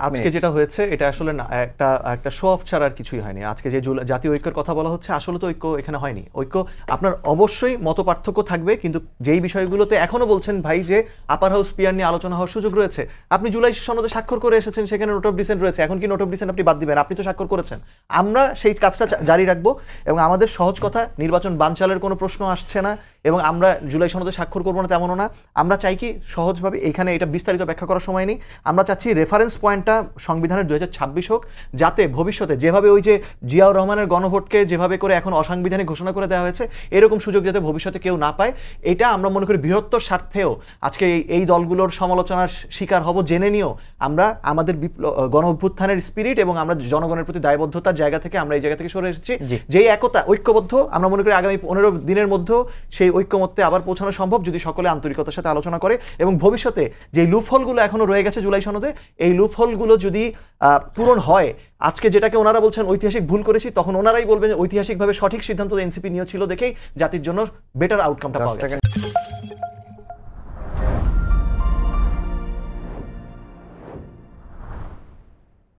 আজকে যেটা হয়েছে এটা আসলে একটা শো অফ ছাড়া আর কিছুই হয়নি। আজকে যে জাতীয় ঐক্যের কথা বলা হচ্ছে, আসলে তো ঐক্য এখানে হয়নি। ঐক্য আপনার অবশ্যই মত পার্থক্য থাকবে, কিন্তু যেই বিষয়গুলোতে এখনো বলছেন ভাই যে আপার হাউস পিয়ার নিয়ে আলোচনা হওয়ার সুযোগ রয়েছে, আপনি জুলাই সনদে স্বাক্ষর করে এসেছেন, সেখানে নোট অফ ডিসেন্ট রয়েছে। এখন কি নোট অফ ডিসেন্ট আপনি বাদ দিবেন? আপনি তো স্বাক্ষর করেছেন। আমরা সেই কাজটা জারি রাখবো এবং আমাদের সহজ কথা, নির্বাচন বানচালের কোনো প্রশ্ন আসছে না এবং আমরা জুলাই সনদে স্বাক্ষর করবো না তেমনও না। আমরা চাই কি সহজভাবে, এখানে এটা বিস্তারিত ব্যাখ্যা করার সময় নেই, আমরা চাচ্ছি রেফারেন্স পয়েন্টটা সংবিধানের 2026 হোক, যাতে ভবিষ্যতে যেভাবে ওই যে জিয়াউর রহমানের গণভোটকে যেভাবে করে এখন অসাংবিধানিক ঘোষণা করে দেওয়া হয়েছে, এরকম সুযোগ যাতে ভবিষ্যতে কেউ না পায়। এটা আমরা মনে করি বৃহত্তর স্বার্থেও আজকে এই দলগুলোর সমালোচনার শিকার হব জেনে নিয়েও আমরা আমাদের গণ অভ্যুত্থানের স্পিরিট এবং আমরা জনগণের প্রতি দায়বদ্ধতার জায়গা থেকে আমরা এই জায়গা থেকে সরে এসেছি। যেই একতা ঐক্যবদ্ধ, আমরা মনে করি আগামী 15 দিনের মধ্যেও সেই ঐক্যমত্যে আবার পৌঁছানো সম্ভব যদি সকলে আন্তরিকতার সাথে আলোচনা করে। এবং ভবিষ্যতে যে লুপহোলগুলো এখনো রয়ে গেছে জুলাই সনদে, এই লুপহোলগুলো যদি পূরণ হয়, আজকে যেটাকে ওনারা বলছেন ঐতিহাসিক ভুল করেছি, তখন ওনারাই বলবেন ঐতিহাসিকভাবে সঠিক সিদ্ধান্ত এনসিপি নিয়েছিল দেখেই জাতির জন্য বেটার আউটকামটা পাওয়া গেছে।